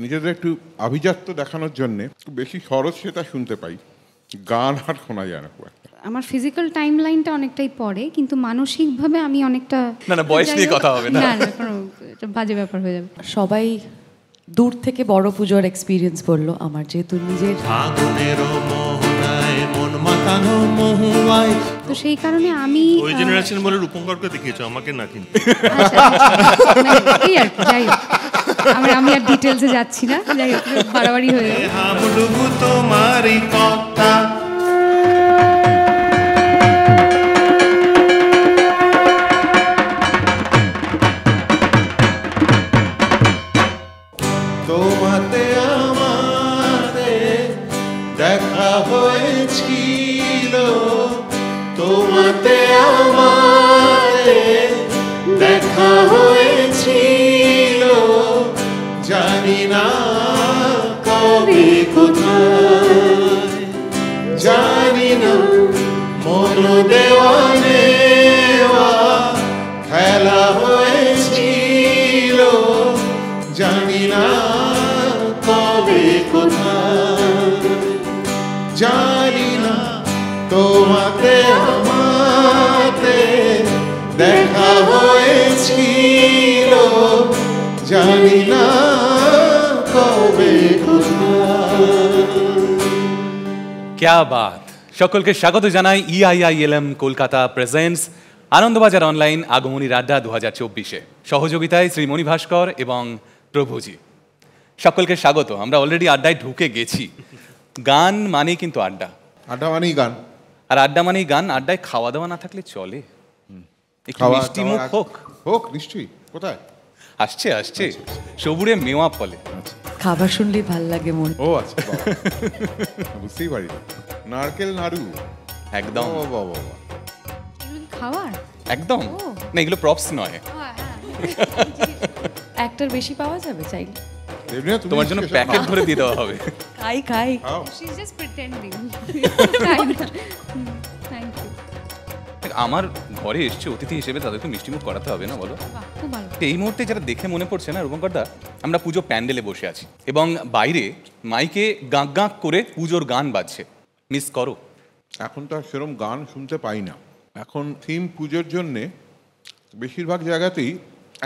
নিজেদের একটু আভিজাত্য দেখানোর জন্য একটু বেশি খরচ সেটা শুনতে পাই, গান আর শোনা যায় না খুব একটা। আমার ফিজিক্যাল টাইম লাইনটা অনেকটাই পড়ে, কিন্তু মানসিকভাবে আমি অনেকটা না বয়স নিয়ে কথা হবে না, কোনো বাজে ব্যাপার হয়ে যাবে। সবাই দূর থেকে বড় পুজোর এক্সপিরিয়েন্স বললো, আমার যেহেতু নিজের তো সেই কারণে আমি ওই জেনারেশন বলে রূপঙ্করকে দেখিয়েছো, আমাকে না কিন্তু। এই আর কি, যাই হোক আমি আর ডিটেলসে যাচ্ছি না, যাই হোক বাড়াবাড়ি হয়ে যাবে। তোমারই কথা তোমাতে আমাদের দেখা হয়েছিল, তোমাতে আমাদের দেখা হয়েছিল, জানি না কবে কোথায়, জানি না মন দেওয়ানে খেলা হয়েছিল, জানি না কবে কোথায়, জানি না তোমাতে আমাতে দেখা হয়েছিল, জানি না কবে কোথায়। ক্যা বাত। সকলকে স্বাগত জানাই EIILM Kolkata presents Anandabazar online আগমনীর আড্ডা 2024-এ, সহযোগিতায় শ্রী মণি ভাস্কর এবং প্রভুজি। সকলকে স্বাগত। আমরা অলরেডি আড্ডায় ঢুকে গেছি। গান মানেই কিন্তু আড্ডা, আড্ডা মানেই গান, আর আড্ডা মানেই গান। আড্ডায় খাওয়া দাওয়া না থাকলে চলে? একটু মিষ্টি মুখ হোক। হোক নিশ্চয়ই। কোথায় আসছে আসছে সবুরে মেওয়া ফলে। খাবার শুনলেই ভাল লাগে মন। ও আচ্ছা, বুঝতেই পারি। নারকেল নাড়ু একদম খাবার একদম না, এগুলো প্রপস নয়। একটার বেশি পাওয়া যাবে চাইলে? তোমার জন্য প্যাকেট ধরে দিয়ে দেওয়া হবে। খাই খাই। She's just pretending. Thank you. আমার ঘরে এসছে অতিথি হিসেবে, তাদেরকে মিষ্টিমুখ করাতে হবে না বলো? খুব ভালো। এই মুহূর্তে যারা দেখে মনে পড়ছে না রূপঙ্করদা, আমরা পুজো প্যান্ডেলে বসে আছি এবং বাইরে মাইকে গাঁক গাঁক করে পুজোর গান বাজছে। মিস করো? এখন তো আর সেরকম গান শুনতে পাই না। এখন থিম পুজোর জন্যে বেশিরভাগ জায়গাতেই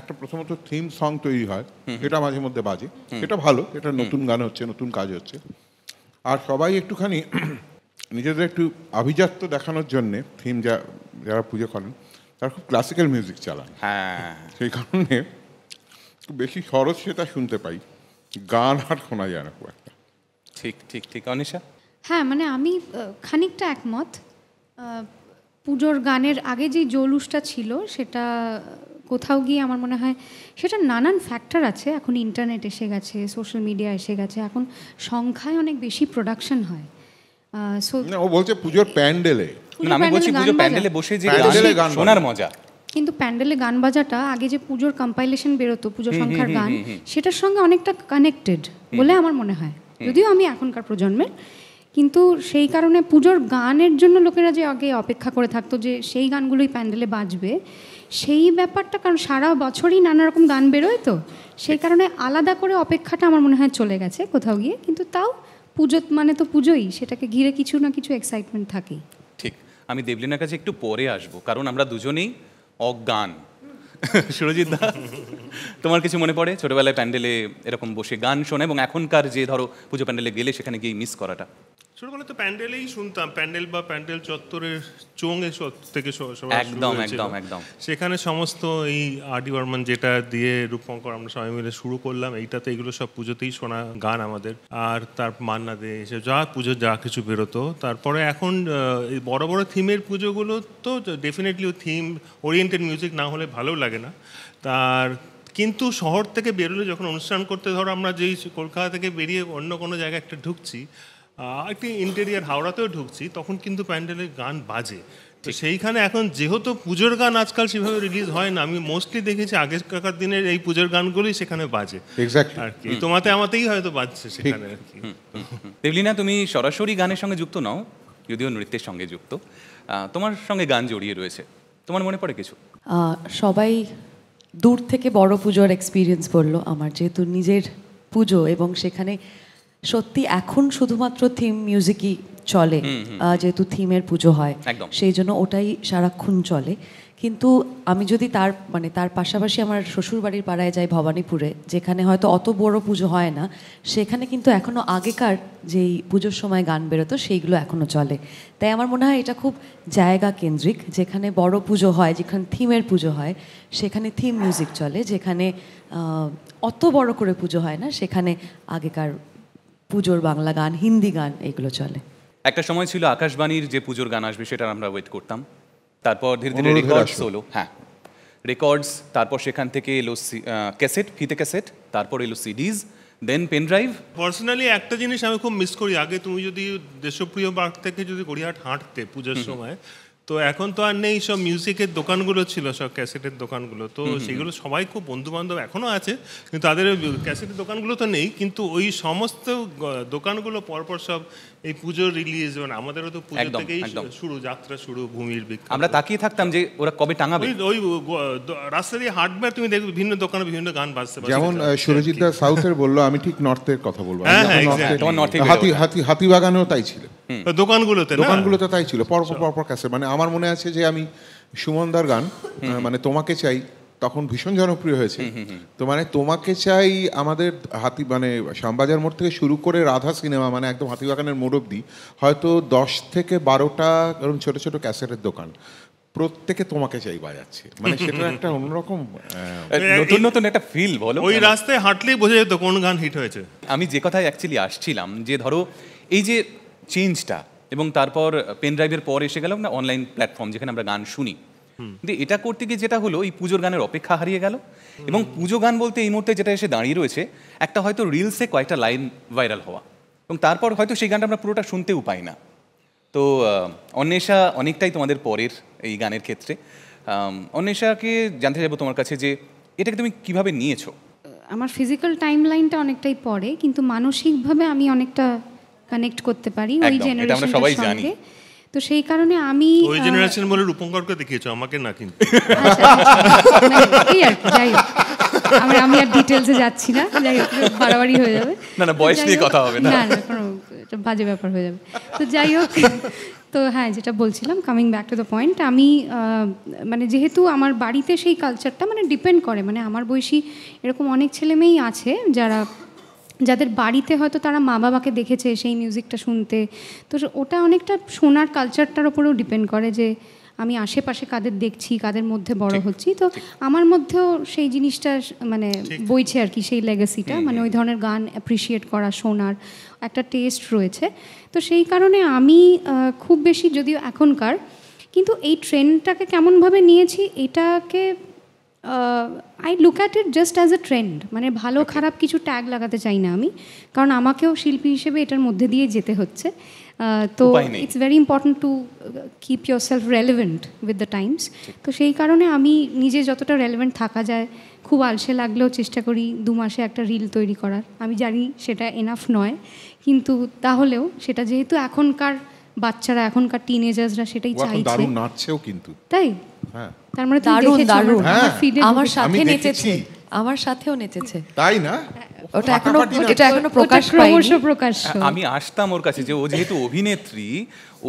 একটা প্রথমত থিম সং তৈরি হয়, এটা মাঝে মধ্যে বাজে, এটা ভালো, এটা নতুন গান হচ্ছে, নতুন কাজ হচ্ছে। আর সবাই একটুখানি নিজেদের একটু আভিজাত্য দেখানোর জন্যে থিম যারা পুজো করেন তারা খুব ক্লাসিক্যাল মিউজিক চালান। হ্যাঁ, সেই কারণে খুব বেশি খরচ সেটা শুনতে পাই, গান আর শোনা যায় না খুব একটা। ঠিক ঠিক ঠিক। অনিশা? হ্যাঁ, মানে আমি খানিকটা একমত। পুজোর গানের আগে যে জৌলুসটা ছিল সেটা কোথাও গিয়ে আমার মনে হয় সেটা নানান ফ্যাক্টর আছে। এখন ইন্টারনেট এসে গেছে, সোশ্যাল মিডিয়া এসে গেছে, এখন সংখ্যায় অনেক বেশি প্রোডাকশন হয়। ও বলছে পুজোর প্যান্ডেলে, আমি বলছি পুজো প্যান্ডেলে বসে যে গান শোনার মজা। কিন্তু প্যান্ডেলে গান বাজাটা আগে যে পুজোর কম্পাইলেশন বেরোতো, পুজো সংখ্যার গান, সেটার সঙ্গে অনেকটা কানেক্টেড বলে আমার মনে হয়। যদিও আমি এখনকার প্রজন্মের, কিন্তু সেই কারণে পুজোর গানের জন্য লোকেরা যে আগে অপেক্ষা করে থাকতো যে সেই গানগুলোই প্যান্ডেলে বাজবে, সেই ব্যাপারটা, কারণ সারা বছরই নানা রকম গান বেরোয়, তো সেই কারণে আলাদা করে অপেক্ষাটা আমার মনে হয় চলে গেছে কোথাও গিয়ে। কিন্তু তাও পুজো মানে তো পুজোই, সেটাকে ঘিরে কিছু না কিছু এক্সাইটমেন্ট থাকেই। ঠিক। আমি দেবলিনার কাছে একটু পরে আসবো, কারণ আমরা দুজনেই অজ্ঞান। সুরজিৎ দা, তোমার কিছু মনে পড়ে ছোটবেলায় প্যান্ডেলে এরকম বসে গান শোনা এবং এখনকার যে ধরো পুজো প্যান্ডেলে গেলে সেখানে গিয়ে মিস করাটা? ছোটবেলায় তো প্যান্ডেলেই শুনতাম, প্যান্ডেল বা প্যান্ডেল চত্বরের চোঙে থেকে একদম একদম একদম। সেখানে সমস্ত এই আর ডি বর্মন যেটা দিয়ে রূপঙ্কর আমরা সবাই মিলে শুরু করলাম, এইটাতে এগুলো সব পুজোতেই শোনা গান আমাদের। আর তার মান্না দে এসে যা পুজো যা কিছু বেরোতো। তারপরে এখন এই বড় বড় থিমের পুজোগুলো তো ডেফিনেটলি থিম ওরিয়েন্টেড মিউজিক না হলে ভালো লাগে না। তার কিন্তু শহর থেকে বেরোলে যখন অনুষ্ঠান করতে, ধরো আমরা যেই কলকাতা থেকে বেরিয়ে অন্য কোনো জায়গায় একটা ঢুকছি, একটি ইন্টেরিয়ার হাওড়াতেও ঢুকছি, তখন কিন্তু প্যান্ডেলের গান বাজে। তো সেইখানে এখন যেহেতু পুজোর গান আজকাল সেভাবে রিলিজ হয় না, আমি মোস্টলি দেখেছি আগেকার দিনের এই পুজোর গানগুলোই সেখানে বাজে আর কি। তোমাতে আমাতেই হয়তো বাজছে সেখানে আর কি। দেবলিনা, তুমি সরাসরি গানের সঙ্গে যুক্ত নও, যদিও নৃত্যের সঙ্গে যুক্ত, তোমার সঙ্গে গান জড়িয়ে রয়েছে, তোমার মনে পড়ে কিছু? সবাই দূর থেকে বড় পুজোর এক্সপিরিয়েন্স বললো, আমার যেহেতু নিজের পুজো এবং সেখানে সত্যি এখন শুধুমাত্র থিম মিউজিকই চলে, যেহেতু থিমের পুজো হয় একদম। সেই জন্য ওটাই সারাক্ষণ চলে। কিন্তু আমি যদি তার পাশাপাশি আমার শ্বশুরবাড়ির পাড়ায় যাই ভবানীপুরে, যেখানে হয়তো অত বড় পুজো হয় না, সেখানে কিন্তু এখনো আগেকার যেই পুজোর সময় গান বেরোতো সেইগুলো এখনো চলে। তাই আমার মনে হয় এটা খুব জায়গা কেন্দ্রিক, যেখানে বড় পুজো হয়, যেখানে থিমের পুজো হয় সেখানে থিম মিউজিক চলে, যেখানে অত বড় করে পুজো হয় না সেখানে আগেকার পুজোর বাংলা গান, হিন্দি গান এগুলো চলে। একটা সময় ছিল আকাশবাণীর যে পুজোর গান আসবে সেটা আমরা ওয়েট করতাম, তারপর ধীরে ধীরে অনুরোধের রেকর্ডস আসর। হলো, হ্যাঁ রেকর্ডস, তারপর সেখান থেকে এলো ক্যাসেট, ফিতে ক্যাসেট, তারপর এলো সিডিজ, দেন পেন ড্রাইভ। পার্সোনালি একটা জিনিস আমি খুব মিস করি, আগে তুমি যদি দেশপ্রিয় পার্ক থেকে যদি গড়িয়াহাট হাঁটতে পুজোর সময়, তো এখন তো আর নেই, সব মিউজিকের দোকানগুলো ছিল, সব ক্যাসেটের দোকানগুলো, তো সেগুলো সবাই খুব বন্ধু বান্ধব এখনো আছে, কিন্তু তাদের ক্যাসেটের দোকানগুলো তো নেই, কিন্তু ওই সমস্ত দোকানগুলো পরপর সব এই পুজোর রিলিজ, মানে আমাদেরও তো পুজো একদম, থেকেই একদম। শুরু, যাত্রা শুরু, ভূমির বিখ্যাত। আমরা তাকিয়ে থাকতাম যে ওরা কবে টাঙাবে। ওই রাস্তা দিয়ে হাঁটবে আর তুমি দেখবে বিভিন্ন দোকানে বিভিন্ন গান বাজতে পারছে। যেমন সুরজিৎ দা সাউথের বললো, আমি ঠিক নর্থের কথা বলবো। হ্যাঁ, আমি যখন হ্যাঁ, নর্থে- তোমার নর্থে হাতিবাগানেও তাই ছিল, দোকানগুলোতে না? দোকানগুলোতে তাই ছিল, পরপর পরপর ক্যাসেট। মানে আমার মনে আছে যে আমি সুমনদার গান মানে তোমাকে চাই তখন ভীষণ জনপ্রিয় হয়েছে। তো মানে তোমাকে চাই আমাদের মানে শ্যামবাজার মোড় থেকে শুরু করে রাধা সিনেমা, মানে একদম হাতিবাগানের মোড় অব্দি হয়তো 10 থেকে 12টা এরকম ছোট ছোট ক্যাসেটের দোকান, প্রত্যেকে তোমাকে চাই বাজাচ্ছে। মানে সেটা একটা অন্যরকম নতুন নতুন একটা ফিল, বলো। ওই রাস্তায় হাঁটলেই বোঝা যেত কোন গান হিট হয়েছে। আমি যে কথায় অ্যাকচুয়ালি আসছিলাম, যে ধরো এই যে চেঞ্জটা, এবং তারপর পেন ড্রাইভের পর এসে গেল না অনলাইন প্ল্যাটফর্ম, যেখানে আমরা গান শুনি, কিন্তু এটা করতে গিয়ে যেটা হলো, এই পুজোর গানের অপেক্ষা হারিয়ে গেল। এবং পুজো গান বলতে এই মুহূর্তে যেটা এসে দাঁড়িয়ে রয়েছে, একটা হয়তো রিলসে কয়েকটা লাইন ভাইরাল হওয়া, এবং তারপর হয়তো সেই গানটা আমরা পুরোটা শুনতেও পাই না। তো অন্বেষা অনেকটাই তোমাদের পরের এই গানের ক্ষেত্রে। অন্বেষাকে জানতে চাইবো তোমার কাছে যে এটাকে তুমি কিভাবে নিয়েছো? আমার ফিজিক্যাল টাইম লাইনটা অনেকটাই পরে, কিন্তু মানসিকভাবে আমি অনেকটা কানেক্ট করতে পারি ওই একদম, এটা আমরা সবাই জেনারেশনের জানি। সঙ্গে। তো সেই কারণে আমি ওই জেনারেশন বলে রূপঙ্করকে দেখিয়েছো, আমাকে না কিন্তু। আচ্ছা, মানে এই আর কি, যাই হোক আমি আর ডিটেলসে যাচ্ছি না, যাই হোক বাড়াবাড়ি হয়ে যাবে। না, না, বয়স যাই নিয়ে হোক, কথা হবে না। না না, কোনো এটা বাজে ব্যাপার হয়ে যাবে। তো যাই হোক, তো হ্যাঁ, যেটা বলছিলাম, coming back to the point, আমি মানে যেহেতু আমার বাড়িতে সেই কালচারটা মানে ডিপেন্ড করে, মানে আমার বয়সী এরকম অনেক ছেলে মেয়েই আছে যাদের বাড়িতে হয়তো তারা মা বাবাকে দেখেছে সেই মিউজিকটা শুনতে, তো ওটা অনেকটা শোনার কালচারটার উপরেও ডিপেন্ড করে যে আমি আশেপাশে কাদের দেখছি, কাদের মধ্যে বড় হচ্ছি। তো আমার মধ্যেও সেই জিনিসটা মানে বইছে আর কি, সেই লেগাসিটা, মানে ওই ধরনের গান অ্যাপ্রিসিয়েট করা, শোনার একটা টেস্ট রয়েছে। তো সেই কারণে আমি খুব বেশি, যদিও এখনকার, কিন্তু এই ট্রেন্ডটাকে কেমনভাবে নিয়েছি, এটাকে I look at it just as a trend, মানে ভালো খারাপ কিছু ট্যাগ লাগাতে চাই না আমি, কারণ আমাকেও শিল্পী হিসেবে এটার মধ্যে দিয়ে যেতে হচ্ছে। তো it's very important to keep your self relevant with the Times. তো সেই কারণে আমি নিজে যতটা রেলেভেন্ট থাকা যায়, খুব আলসে লাগলেও চেষ্টা করি 2 মাসে একটা রিল তৈরি করার। আমি জানি সেটা এনাফ নয়, কিন্তু তাহলেও সেটা যেহেতু এখনকার বাচ্চারা, এখনকার টিনেজার্সরা সেটাই চাইছে, দারুণ নাচছেও কিন্তু। তাই হ্যাঁ, তার মানে দারুণ দারুণ, আমার সাথে আমি নেচেছে, দেখেছি। আমার সাথেও নেচেছে। তাই না? ওটা এখনো ফাটাফাটি নাচ। এটা এখনো প্রকাশ ক্রমশ পায়নি। প্রকাশ। আমি আসতাম ওর কাছে, যে ও যেহেতু অভিনেত্রী,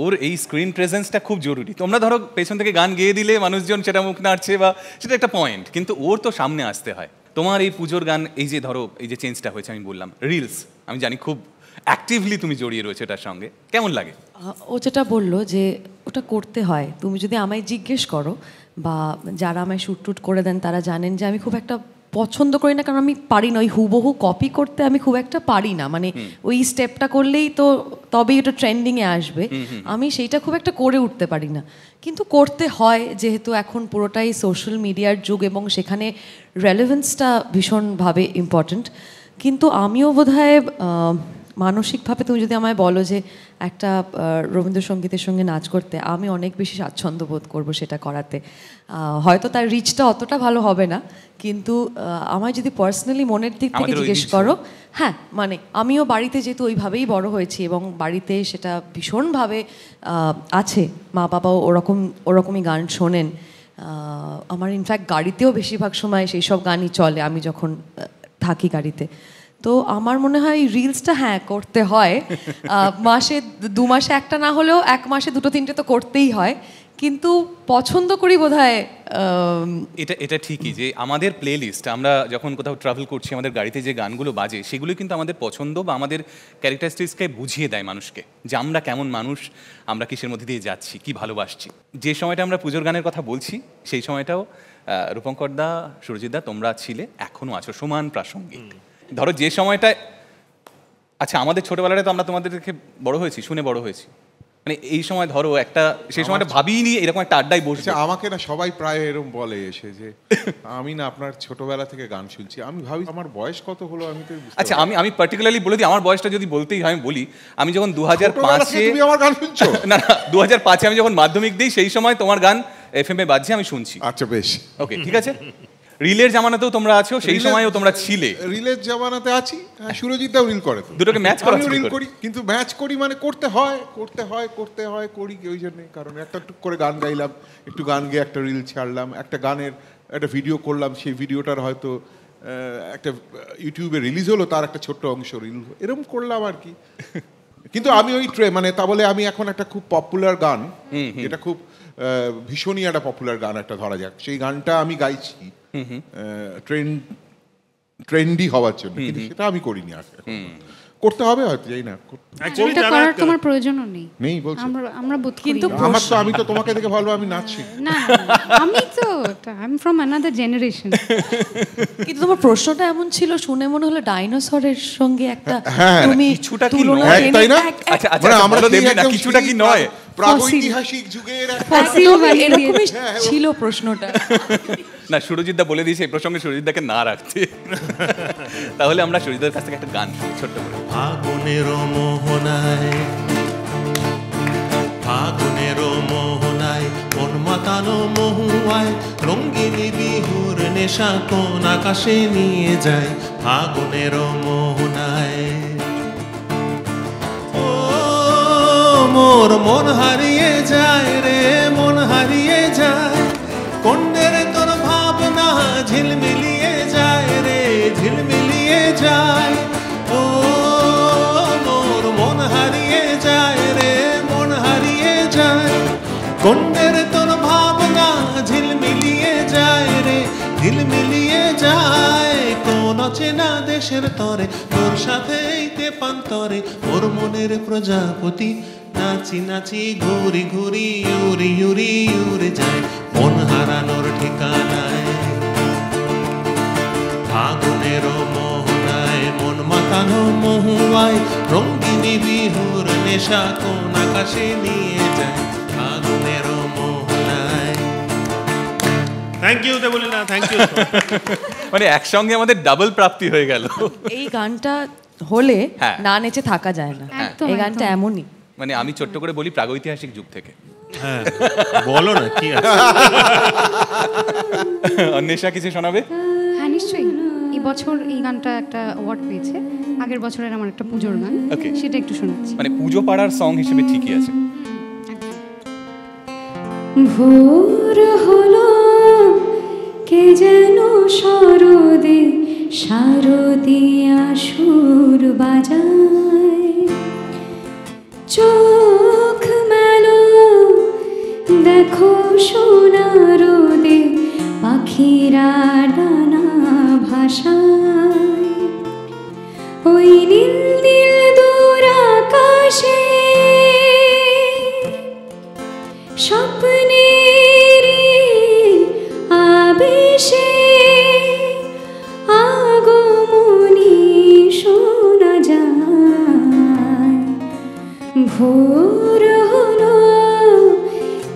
ওর এই স্ক্রিন প্রেজেন্সটা খুব জরুরি। তোমরা ধরো পেছন থেকে গান গেয়ে দিলে মানুষজন সেটা মুখ নাড়ছে, বা সেটা একটা পয়েন্ট, কিন্তু ওর তো সামনে আসতে হয়। তোমার এই পুজোর গান, এই যে ধরো এই যে চেঞ্জটা হয়েছে, আমি বললাম রিলস, আমি জানি খুব অ্যাক্টিভলি তুমি জড়িয়ে রয়েছে এটার সঙ্গে, কেমন লাগে? ও যেটা বললো যে ওটা করতে হয়, তুমি যদি আমায় জিজ্ঞেস করো বা যারা আমায় শ্যুট টুট করে দেন তারা জানেন যে আমি খুব একটা পছন্দ করি না, কারণ আমি পারি না ওই হুবহু কপি করতে, আমি খুব একটা পারি না, মানে ওই স্টেপটা করলেই তো তবেই ওটা ট্রেন্ডিংয়ে আসবে, আমি সেইটা খুব একটা করে উঠতে পারি না। কিন্তু করতে হয়, যেহেতু এখন পুরোটাই সোশ্যাল মিডিয়ার যুগ এবং সেখানে রেলেভেন্সটা ভীষণভাবে ইম্পর্ট্যান্ট। কিন্তু আমিও বোধহয় মানসিকভাবে, তুমি যদি আমায় বলো যে একটা রবীন্দ্রসঙ্গীতের সঙ্গে নাচ করতে, আমি অনেক বেশি স্বাচ্ছন্দ্য বোধ করবো সেটা করাতে। হয়তো তার রিচটা অতটা ভালো হবে না, কিন্তু আমায় যদি পার্সোনালি মনের দিক থেকে জিজ্ঞেস করো, হ্যাঁ, মানে আমিও বাড়িতে যেহেতু ওইভাবেই বড় হয়েছি এবং বাড়িতে সেটা ভীষণভাবে আছে, মা বাবাও ওরকমই গান শোনেন। আমার ইনফ্যাক্ট গাড়িতেও বেশিরভাগ সময় সেই সব গানই চলে আমি যখন থাকি গাড়িতে। তো আমার মনে হয় রিলসটা হ্যাঁ করতে হয়, মাসে 2 মাসে একটা না হলেও 1 মাসে 2-3টে তো করতেই হয়, কিন্তু পছন্দ করি বোধহয়। এটা ঠিকই যে আমাদের প্লে লিস্ট, আমরা যখন কোথাও ট্রাভেল করছি আমাদের গাড়িতে যে গানগুলো বাজে সেগুলো কিন্তু আমাদের পছন্দ বা আমাদের ক্যারেক্টারিস্টিক্সকে বুঝিয়ে দেয় মানুষকে, যে আমরা কেমন মানুষ, আমরা কিসের মধ্যে দিয়ে যাচ্ছি, কি ভালোবাসছি। যে সময়টা আমরা পুজোর গানের কথা বলছি সেই সময়টাও রূপঙ্কর দা, সুরজিৎ দা, তোমরা ছিলে, এখনো আছো, সমান প্রাসঙ্গিক। ধরো যে সময়টা, আচ্ছা আমাদের ছোটবেলায় তো আমরা তোমাদের দেখে বড় হয়েছি, শুনে বড় হয়েছি, মানে এই সময় ধরো একটা, সেই সময়টা ভাবিনি এরকম একটা আড্ডায় বসে। আমাকে না সবাই প্রায় এরকম বলে এসে যে আমি না আপনার ছোটবেলা থেকে গান শুনছি। আমি ভাবি আমার বয়স কত হলো, আমি তো আচ্ছা আমি পার্টিকুলারলি বলে দিই, আমার বয়সটা যদি বলতেই হয় আমি বলি, আমি যখন 2005-এ তুমি আমার গান শুনছো? না 2005-এ আমি যখন মাধ্যমিক দিই সেই সময় তোমার গান এফএম এ বাজছে, আমি শুনছি। আচ্ছা বেশ, ওকে ঠিক আছে। রিলের জামানাতেও তোমরা আছো, সেই সময়ও তোমরা ছিলে। রিলের জামানাতে আছি, সুরজিৎ দাও রিল করে, দুটোকে ম্যাচ করা, আমিও রিল করি, কিন্তু ম্যাচ করি মানে করতে হয় করি ওই জন্যে, কারণ একটা টুক করে গান গাইলাম, একটু গান গেয়ে একটা রিল ছাড়লাম, একটা গানের একটা ভিডিও করলাম, সেই ভিডিওটার হয়তো একটা ইউটিউবে রিলিজ হলো, তার একটা ছোট্ট অংশ রিল, এরকম করলাম আর কি। কিন্তু আমি ওই মানে তা বলে আমি এখন একটা খুব পপুলার গান, এটা খুব ভীষণই একটা পপুলার গান একটা ধরা যাক, সেই গানটা আমি গাইছি ট্রেন্ডি হওয়ার জন্য, কিন্তু সেটা আমি করিনি। আর করতে হবে হয়তো, যাই না, এটা করার তোমার প্রয়োজনও নেই। নেই বলছো? আমরা বোধ করি কিন্তু না। আমি তো তোমাকে দেখে ভালো, আমি নাচছি না, আমি তো I am from another generation. কিন্তু তোমার প্রশ্নটা এমন ছিল, শুনে মনে হলো ডাইনোসরের সঙ্গে একটা হ্যাঁ, তুমি কিছুটা কি তুলনা নয়, টেনে তাই না? আচ্ছা মানে আমরা বলো দেবী, না একদম কিছুটা কি নয়, প্রাগৈতিহাসিক যুগের একদম এরকমই ছিল প্রশ্নটা। না সুরজিৎ দা বলে দিয়েছে এই প্রসঙ্গে সুরজিৎ দাকে না রাখতে। তাহলে আমরা সুরজিৎ দার কাছ থেকে একটা গান শুনি ছোট্ট করে। ফাগুনের মোহনায়, ফাগুনের মোহনায়, কোন মাতানো মহুয়ায়, রঙ্গিনী বিহুর নেশা কোন আকাশে নিয়ে যায়। ফাগুনের মোহনায় ও মোর মন হারিয়ে যায় রে, মন হারিয়ে যায়, কন্যের তোর ভাবনা ঝিলমিলিয়ে যায় রে, ঝিলমিলিয়ে যায়। ও মোর মন হারিয়ে যায় রে, মন হারিয়ে যায়, কন্যের তোর ভাবনা ঝিলমিলিয়ে যায় রে, ঝিলমিলিয়ে যায়। কোন চেনা দেশের তরে তোর সাথে তেপান্তরে, ওর মনের প্রজাপতি নাচি নাচি ঘুরি ঘুরি উড়ি উড়ি উড়ে যায়, মন হারানোর ঠিকানায়। ফাগুনের মোহনায়, মন মাতানো মহুয়ায়, রঙ্গিনী বিহুর নেশা কোন আকাশে নিয়ে যায়। ফাগুনের মোহনায়। Thank you Debolina, thank you. মানে একসঙ্গে আমাদের ডাবল প্রাপ্তি হয়ে গেল। এই গানটা হলে হ্যাঁ। না নেচে থাকা যায় না, একদম, এই গানটা একদম। এমনই। মানে আমি ছোট্ট করে বলি প্রাগৈতিহাসিক যুগ থেকে। হ্যাঁ বলো না কি আছে। অন্বেষা কিছু শোনাবে? হ্যাঁ নিশ্চয়ই, এই বছর এই গানটা একটা অ্যাওয়ার্ড পেয়েছে, আগের বছরের আমার একটা পুজোর গান, Okay. সেটা একটু শোনাচ্ছি। মানে পুজো পাড়ার সং হিসেবে ঠিকই আছে। ভোর হলো কে যেন শরদে শারদিয়া সুর বাজায়, চোখ মেলো দেখো সোনারোদে পাখিরা ডানা ভাষায়, ওই নীল নীল দূর আকাশে স্বপ্নের আবেশে আগমনী শোনা যায়। ভোর হলো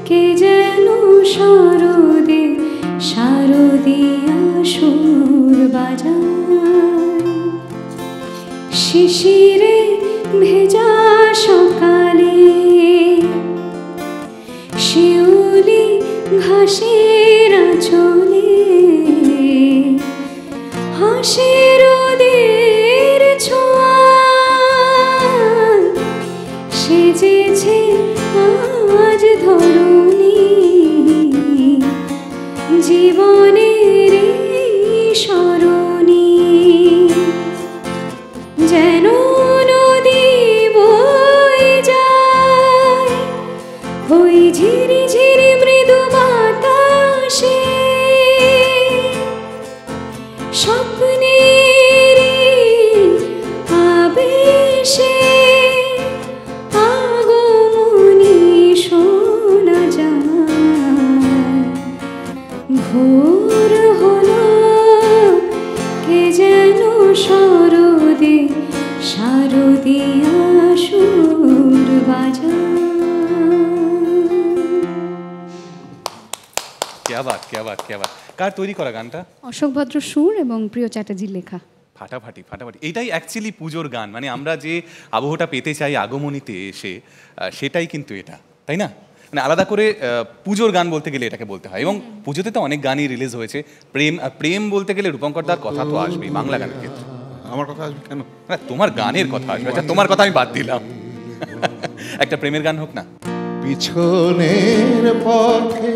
কে যেন শরদে শারদিয়া সুর বাজায়, শিশিরে ভেজা সকালে শিউলি ঘাসের আঁচলে হাসের ওদের ছোঁয়া সেজেছে আজ ধরুনি, জীবনের এই স্মরণী। সে আগমনী শোনা যায়, ভোর হলো কে যেন শরদে শারদিয়া সুর বাজায়। क्या बात क्या बात क्या बात। কার তৈরি করা গানটা? অশোক ভদ্র সুর এবং প্রিয় চ্যাটার্জির লেখা। ফাটাফাটি ফাটাফাটি। এইটাই অ্যাকচুয়ালি পুজোর গান, মানে আমরা যে আবহটা পেতে চাই আগমনীতে এসে, সেটাই কিন্তু এটা, তাই না? মানে আলাদা করে পুজোর গান বলতে গেলে এটাকে বলতে হয়। এবং পুজোতে তো অনেক গানই রিলিজ হয়েছে। প্রেম বলতে গেলে রূপঙ্কর দার কথা তো আসবেই বাংলা গানের ক্ষেত্রে। আমার কথা আসবে কেন? না, তোমার গানের কথা আসবে। আচ্ছা, তোমার কথা আমি বাদ দিলাম। একটা প্রেমের গান হোক না। পিছনের পথে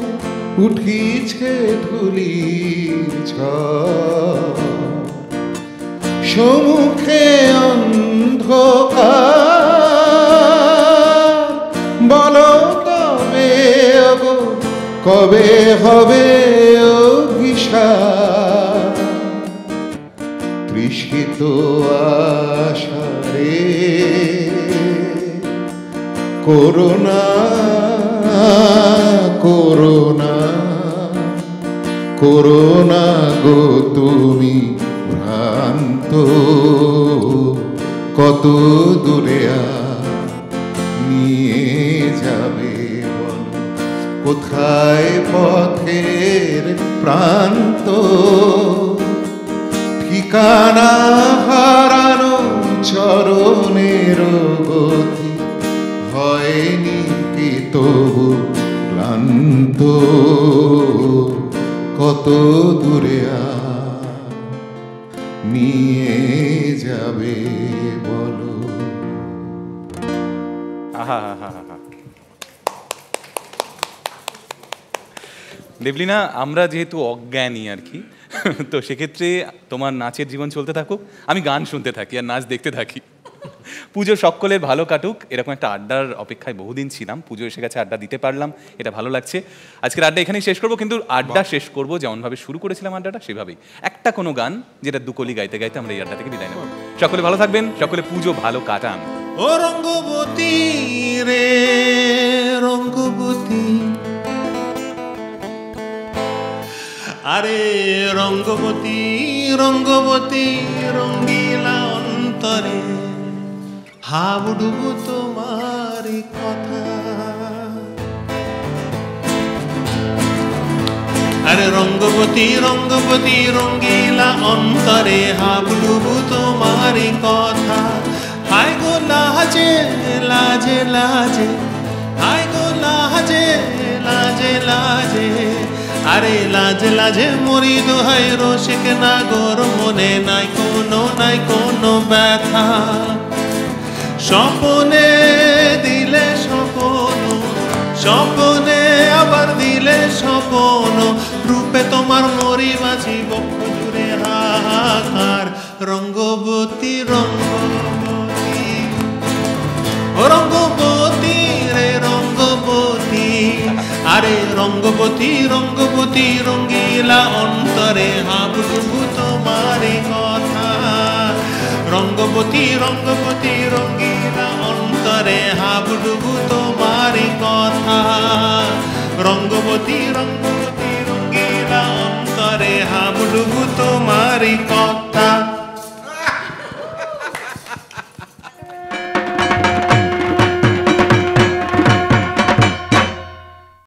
উঠিছে ধুলির ঝড়, সম্মুখে অন্ধকার, বলো তবে গো কবে হবে অভিশাপ, তৃষিত আশারে করোনা করোনা করোনা গো তুমি ভ্রান্ত, কত দূরে নিয়ে যাবে বল, কোথায় পথের প্রান্ত, ঠিকানা হারানো চরণের গতি, হয়নি কি তবু ক্লান্ত, কত দূরে নিয়ে যাবে বলো। আহা হা হা হা। দেবলিনা, আমরা যেহেতু অজ্ঞানী আর কি, তো সেক্ষেত্রে তোমার নাচের জীবন চলতে থাকুক, আমি গান শুনতে থাকি আর নাচ দেখতে থাকি। পুজো সকলের ভালো কাটুক, এরকম একটা আড্ডার অপেক্ষায় বহুদিন ছিলাম। পুজো এসে গেছে, আড্ডা দিতে পারলাম, এটা ভালো লাগছে। আজকের আড্ডা এখানেই শেষ করবো, কিন্তু আড্ডা শেষ করবো যেমনভাবে শুরু করেছিলাম আড্ডাটা সেভাবেই, একটা কোনো গান যেটা দুকলি গাইতে গাইতে আমরা এই আড্ডা থেকে বিদায় নেব। সকলে ভালো থাকবেন, সকলে পুজো ভালো কাটান। ও রঙ্গবতী রে রঙ্গবতী, আরে রঙ্গবতী রঙ্গবতী, রঙ্গিলা অন্তরে হাবুডুবু তোমার কথা, আরে রঙ্গবতী রঙ্গবতী, রঙ্গিলা অন্তরে হাবুডুবু তোমার কথা, হায় গো লাজে লাজে লাজে, হায় গো লাজে লাজে লাজে, আরে লাজে লাজে মরি দোহাই রসিক নাগর, মনে নাই কোনো ব্যথা, স্বপনে দিলে স্বপন, স্বপনে আবার দিলে স্বপন, রূপে তোমার মরি বাঁচি বক্ষ জুড়ে হাহাকার, রঙ্গবতী রঙ্গবতী, ও রঙ্গবতী রে রঙ্গবতী, আরে রঙ্গবতী রঙ্গবতী, রঙ্গিলা অন্তরে হাবুডুবু তোমারই কথা, রঙ্গবতী রঙ্গবতী, রঙ্গিলা অন্তরে হাবুডুবু তোমারই কথা, রঙ্গবতী রঙ্গবতী, রঙ্গিলা অন্তরে হাবুডুবু তোমারই কথা।